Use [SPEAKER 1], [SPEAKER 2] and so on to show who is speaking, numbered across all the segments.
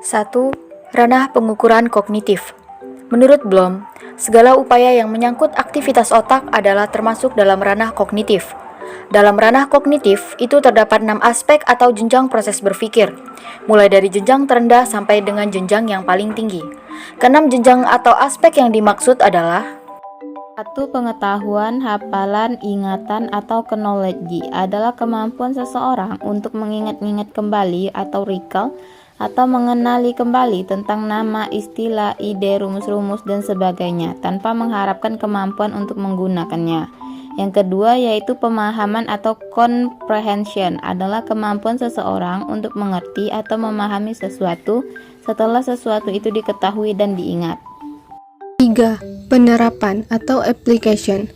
[SPEAKER 1] Satu, ranah pengukuran kognitif. Menurut Bloom, segala upaya yang menyangkut aktivitas otak adalah termasuk dalam ranah kognitif. Dalam ranah kognitif, itu terdapat 6 aspek atau jenjang proses berpikir, mulai dari jenjang terendah sampai dengan jenjang yang paling tinggi. Keenam jenjang atau aspek yang dimaksud adalah:
[SPEAKER 2] 1. Pengetahuan, hafalan, ingatan, atau knowledge adalah kemampuan seseorang untuk mengingat-ingat kembali atau recall atau mengenali kembali tentang nama, istilah, ide, rumus-rumus, dan sebagainya tanpa mengharapkan kemampuan untuk menggunakannya. Yang kedua yaitu pemahaman atau comprehension adalah kemampuan seseorang untuk mengerti atau memahami sesuatu setelah sesuatu itu diketahui dan diingat.
[SPEAKER 3] 3. Penerapan atau application,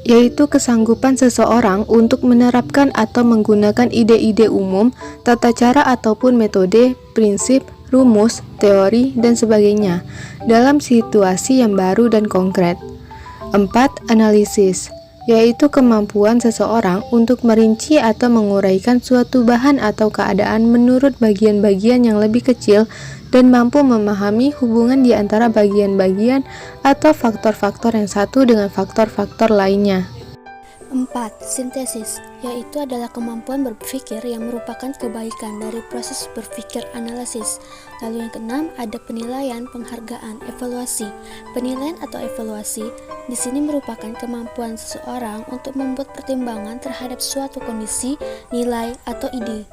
[SPEAKER 3] yaitu kesanggupan seseorang untuk menerapkan atau menggunakan ide-ide umum, tata cara ataupun metode, prinsip, rumus, teori, dan sebagainya dalam situasi yang baru dan konkret. 4. Analisis, yaitu kemampuan seseorang untuk merinci atau menguraikan suatu bahan atau keadaan menurut bagian-bagian yang lebih kecil dan mampu memahami hubungan di antara bagian-bagian atau faktor-faktor yang satu dengan faktor-faktor lainnya.
[SPEAKER 4] 4. Sintesis, yaitu adalah kemampuan berpikir yang merupakan kebaikan dari proses berpikir analisis. Lalu yang keenam ada penilaian, penghargaan, evaluasi. Penilaian atau evaluasi di sini merupakan kemampuan seseorang untuk membuat pertimbangan terhadap suatu kondisi, nilai, atau ide.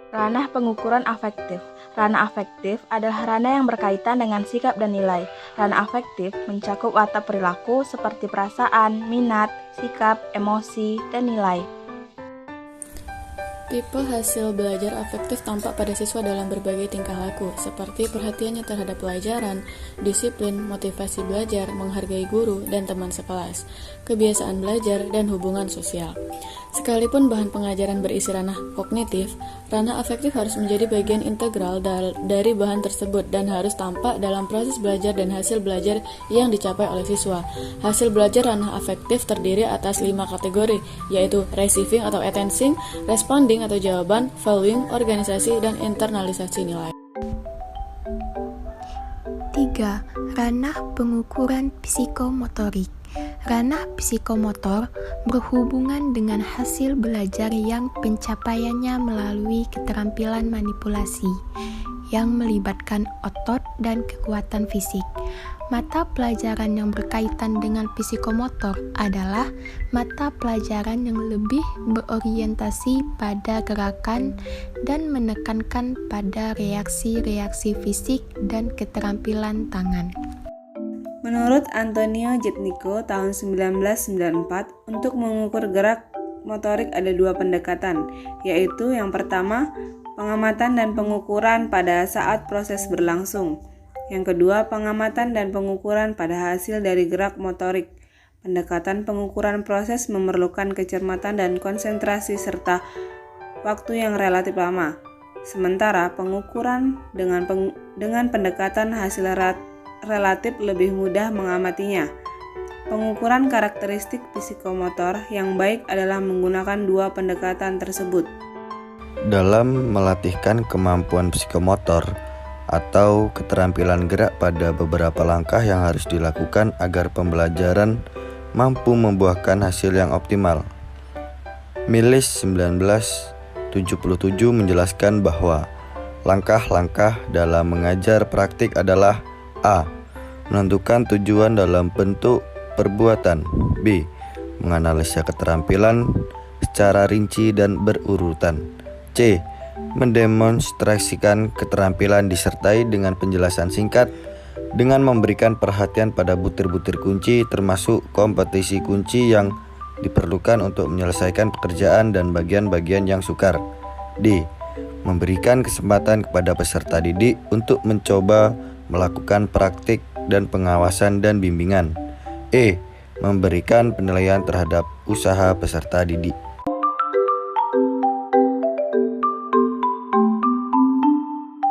[SPEAKER 5] Ranah pengukuran afektif. Ranah afektif adalah ranah yang berkaitan dengan sikap dan nilai. Ranah afektif mencakup watak perilaku seperti perasaan, minat, sikap, emosi, dan nilai.
[SPEAKER 6] Tipe hasil belajar afektif tampak pada siswa dalam berbagai tingkah laku, seperti perhatiannya terhadap pelajaran, disiplin, motivasi belajar, menghargai guru dan teman sekelas, kebiasaan belajar, dan hubungan sosial. Sekalipun bahan pengajaran berisi ranah kognitif, ranah afektif harus menjadi bagian integral dari bahan tersebut dan harus tampak dalam proses belajar dan hasil belajar yang dicapai oleh siswa. Hasil belajar ranah afektif terdiri atas 5 kategori, yaitu receiving atau attention, responding atau jawaban, valuing, organisasi, dan internalisasi nilai.
[SPEAKER 3] 3. Ranah pengukuran psikomotorik. Ranah psikomotor berhubungan dengan hasil belajar yang pencapaiannya melalui keterampilan manipulasi yang melibatkan otot dan kekuatan fisik. Mata pelajaran yang berkaitan dengan psikomotor adalah mata pelajaran yang lebih berorientasi pada gerakan dan menekankan pada reaksi-reaksi fisik dan keterampilan tangan.
[SPEAKER 7] Menurut Antonio Jetnico tahun 1994, untuk mengukur gerak motorik ada 2 pendekatan, yaitu yang pertama, pengamatan dan pengukuran pada saat proses berlangsung. Yang kedua, pengamatan dan pengukuran pada hasil dari gerak motorik. Pendekatan pengukuran proses memerlukan kecermatan dan konsentrasi serta waktu yang relatif lama. Sementara pengukuran dengan pendekatan hasil relatif lebih mudah mengamatinya. Pengukuran karakteristik psikomotor yang baik adalah menggunakan 2 pendekatan tersebut.
[SPEAKER 8] Dalam melatihkan kemampuan psikomotor atau keterampilan gerak pada beberapa langkah yang harus dilakukan agar pembelajaran mampu membuahkan hasil yang optimal. Milis 1977 menjelaskan bahwa langkah-langkah dalam mengajar praktik adalah: A. Menentukan tujuan dalam bentuk perbuatan. B. Menganalisa keterampilan secara rinci dan berurutan. C. Mendemonstrasikan keterampilan disertai dengan penjelasan singkat dengan memberikan perhatian pada butir-butir kunci termasuk kompetisi kunci yang diperlukan untuk menyelesaikan pekerjaan dan bagian-bagian yang sukar. D. Memberikan kesempatan kepada peserta didik untuk mencoba melakukan praktik dan pengawasan dan bimbingan. E. Memberikan penilaian terhadap usaha peserta didik.